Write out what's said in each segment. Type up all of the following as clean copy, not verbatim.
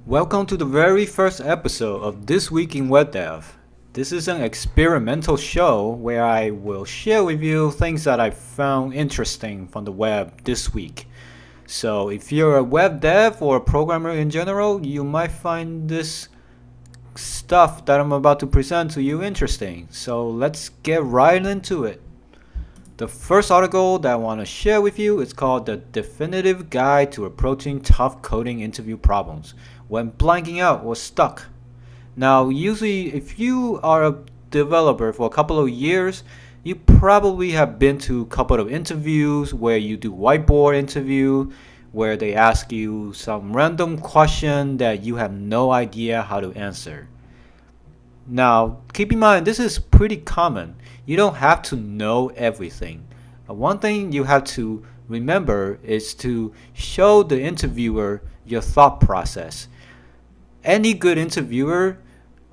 Welcome to the very first episode of This Week in WebDev. This is an experimental show where I will share with you things that I found interesting from the web this week. So if you're a web dev or a programmer in general, you might find this stuff that I'm about to present to you interesting. So let's get right into it. The first article that I want to share with you is called The Definitive Guide to Approaching Tough Coding Interview Problems When Blanking Out or Stuck. Now, usually if you are a developer for a couple of years, you probably have been to a couple of interviews where you do whiteboard interview, where they ask you some random question that you have no idea how to answer. Now, keep in mind, this is pretty common. You don't have to know everything. One thing you have to remember is to show the interviewer your thought process. Any good interviewer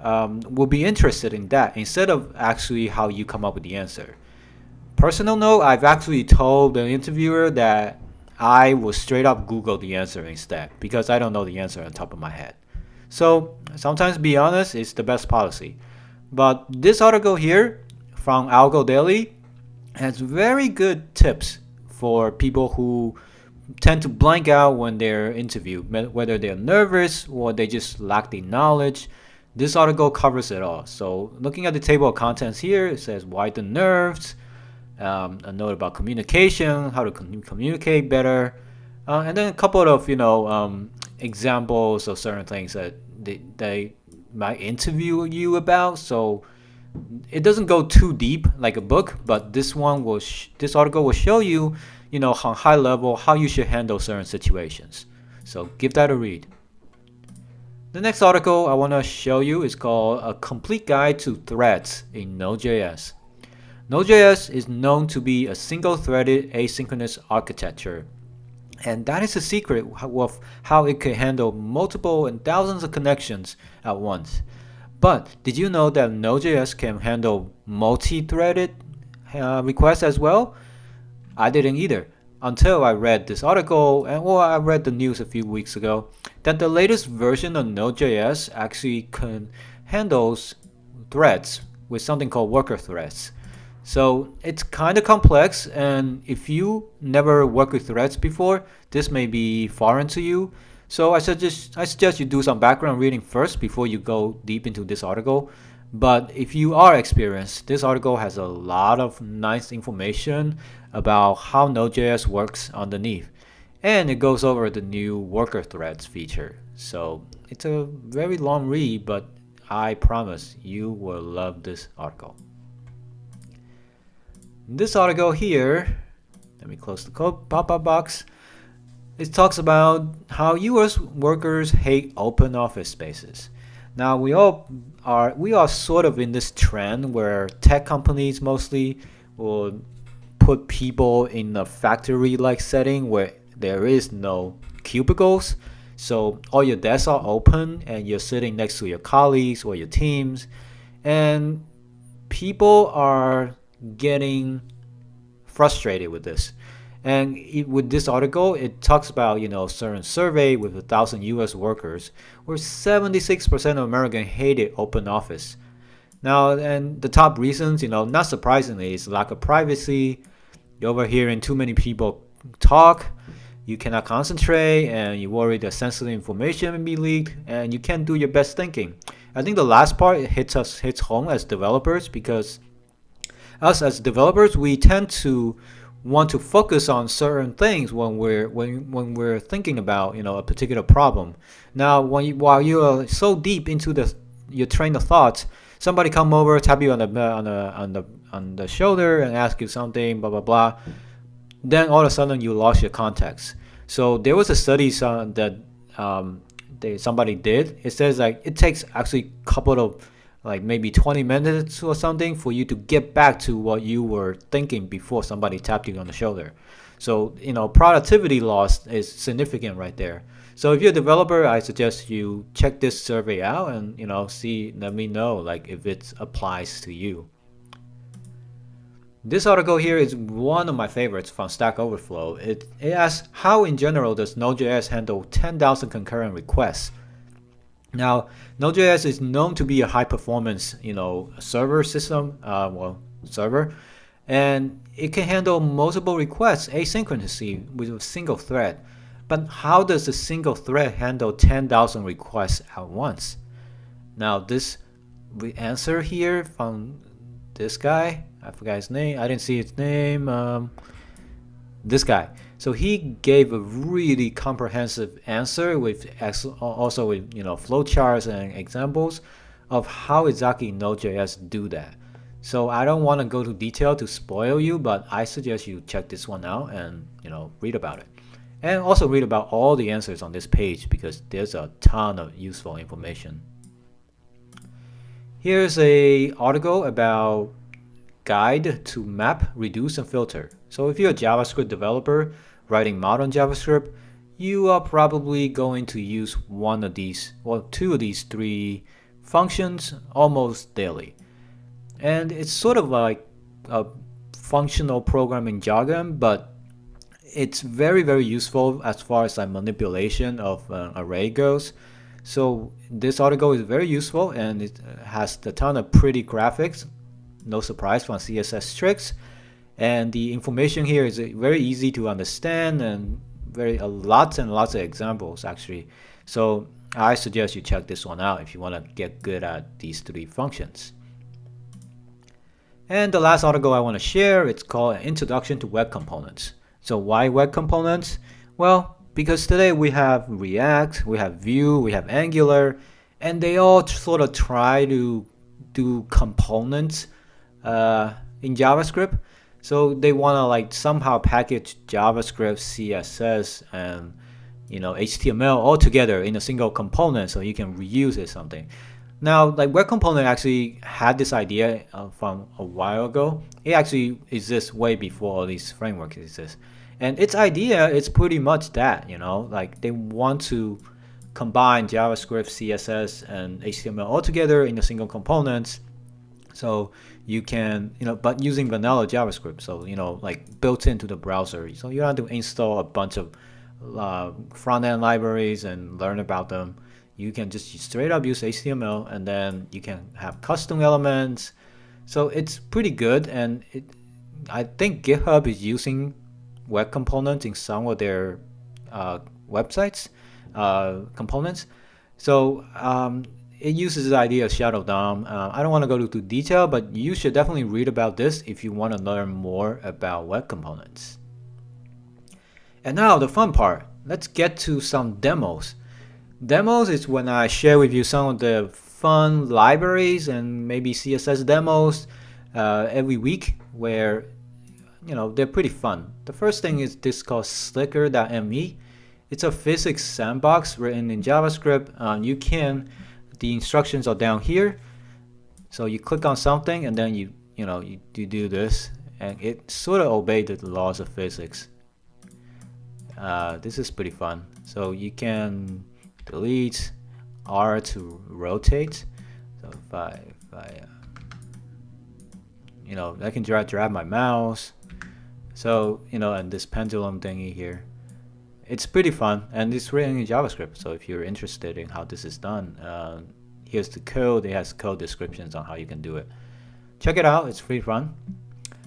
will be interested in that instead of actually how you come up with the answer. Personal note, I've actually told the interviewer that I will straight up Google the answer instead because I don't know the answer on top of my head. So sometimes be honest is the best policy. But this article here from Algo Daily has very good tips for people who tend to blank out when they're interviewed, whether they're nervous or they just lack the knowledge. This article covers it all. So looking at the table of contents here, it says why the nerves, a note about communication, how to communicate better, and then a couple of examples of certain things that they might interview you about. So it doesn't go too deep like a book, but this article will show you, on high level how you should handle certain situations. So give that a read. The next article I want to show you is called A Complete Guide to Threads in Node.js. Node.js is known to be a single-threaded asynchronous architecture. And that is the secret of how it can handle multiple and thousands of connections at once. But did you know that Node.js can handle multi-threaded requests as well? I didn't either until I read this article or I read the news a few weeks ago that the latest version of Node.js actually can handles threads with something called worker threads. So it's kind of complex, and if you never worked with threads before, this may be foreign to you. So I suggest you do some background reading first before you go deep into this article. But if you are experienced, this article has a lot of nice information about how Node.js works underneath. And it goes over the new worker threads feature. So it's a very long read, but I promise you will love this article. This article here, let me close the pop-up box. It talks about how US workers hate open office spaces. Now we are sort of in this trend where tech companies mostly will put people in a factory-like setting where there is no cubicles. So all your desks are open and you're sitting next to your colleagues or your teams, and people are getting frustrated with this. And with this article, it talks about certain survey with 1,000 U.S. workers where 76% of Americans hated open office. Now, and the top reasons, not surprisingly, is lack of privacy. You're overhearing too many people talk. You cannot concentrate, and you worry that sensitive information may be leaked, and you can't do your best thinking. I think the last part hits home as developers, because us as developers, we tend to want to focus on certain things when we're thinking about a particular problem. Now, while you are so deep into your train of thoughts, somebody come over, tap you on the shoulder, and ask you something, blah blah blah. Then all of a sudden you lost your context. So there was a study that somebody did. It says like it takes actually a couple of maybe 20 minutes or something for you to get back to what you were thinking before somebody tapped you on the shoulder. So productivity loss is significant right there. So if you're a developer, I suggest you check this survey out and let me know if it applies to you. This article here is one of my favorites from Stack Overflow. It asks, how in general does Node.js handle 10,000 concurrent requests? Now, Node.js is known to be a high performance, server system, server, and it can handle multiple requests asynchronously with a single thread. But how does a single thread handle 10,000 requests at once? Now, this answer here from this guy, I forgot his name. I didn't see his name. This guy. So he gave a really comprehensive answer with also with flowcharts and examples of how exactly Node.js do that. So I don't want to go to detail to spoil you, but I suggest you check this one out and read about it. And also read about all the answers on this page because there's a ton of useful information. Here's a article about guide to map, reduce, and filter. So if you're a JavaScript developer writing modern JavaScript, you are probably going to use one of these, or two of these three functions almost daily. And it's sort of like a functional programming jargon, but it's very, very useful as far as like manipulation of an array goes. So this article is very useful and it has a ton of pretty graphics. No surprise from CSS tricks. And the information here is very easy to understand and lots and lots of examples actually. So I suggest you check this one out if you want to get good at these three functions. And the last article I want to share, it's called An Introduction to Web Components. So why web components? Well, because today we have React, we have Vue, we have Angular, and they all sort of try to do components in JavaScript. So they want to like somehow package JavaScript, CSS, and HTML all together in a single component so you can reuse it something. Now, like web component actually had this idea from a while ago. It actually exists way before all these frameworks exist. And its idea is pretty much that, like they want to combine JavaScript, CSS, and HTML all together in a single component. So you can, but using vanilla JavaScript. So, like built into the browser. So you don't have to install a bunch of front-end libraries and learn about them. You can just straight up use HTML and then you can have custom elements. So it's pretty good. And I think GitHub is using web components in some of their websites, components. So it uses the idea of Shadow DOM. I don't want to go into detail, but you should definitely read about this if you want to learn more about web components. And now the fun part. Let's get to some demos. Demos is when I share with you some of the fun libraries and maybe CSS demos every week where they're pretty fun. The first thing is this called slicker.me. It's a physics sandbox written in JavaScript. The instructions are down here. So you click on something and then you do this and it sort of obeys the laws of physics. This is pretty fun. So you can delete R to rotate. So if I I can drag my mouse. So and this pendulum thingy here, it's pretty fun and it's written in JavaScript. So if you're interested in how this is done, here's the code. It has code descriptions on how you can do it. Check it out. It's pretty fun.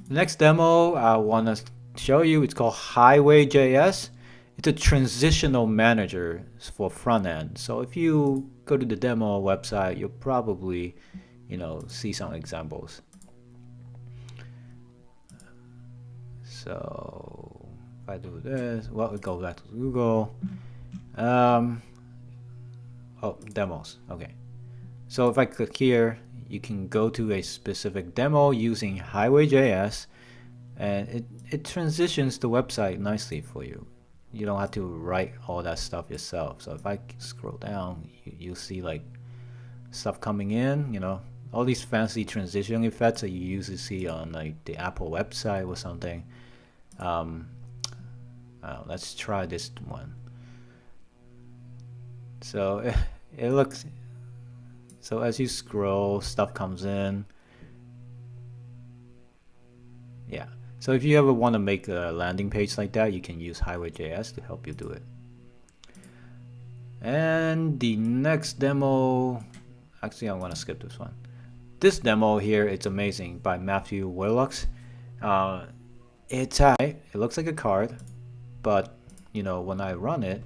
The next demo I want to show you, it's called Highway.js. It's a transitional manager for front end. So if you go to the demo website, you'll probably see some examples. So if I do this, well, we go back to Google. Demos. Okay. So if I click here, you can go to a specific demo using Highway.js, and it transitions the website nicely for you. You don't have to write all that stuff yourself. So if I scroll down, you'll see like stuff coming in, all these fancy transition effects that you usually see on like the Apple website or something. Let's try this one. So it looks, so as you scroll, stuff comes in. Yeah. So if you ever want to make a landing page like that, you can use Highway.js to help you do it. And the next demo, actually I want to skip this one. This demo here, it's amazing, by Matthew Willocks. It's it looks like a card, but you know, when I run it,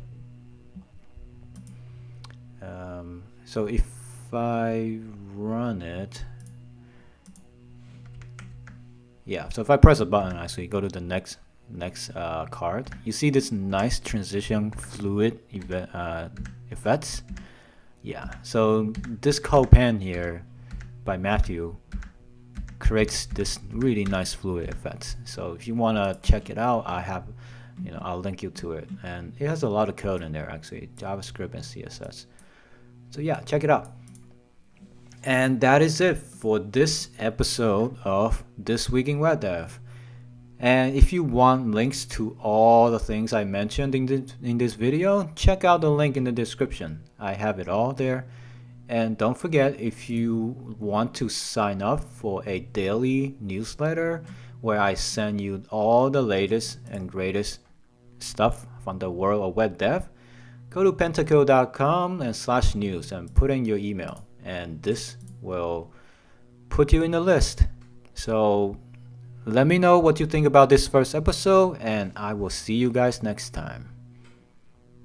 so if I run it, yeah, so if I press a button, actually go to the next card, you see this nice transition fluid effects. Yeah, so this code pen here by Matthew creates this really nice fluid effects. So if you want to check it out, I have, I'll link you to it, and it has a lot of code in there, actually, JavaScript and CSS. So yeah, check it out. And that is it for this episode of This Week in Web Dev. And if you want links to all the things I mentioned in this video, check out the link in the description. I have it all there. And don't forget, if you want to sign up for a daily newsletter where I send you all the latest and greatest stuff from the world of web dev, go to pentacle.com/news and put in your email, and this will put you in the list. So let me know what you think about this first episode, and I will see you guys next time.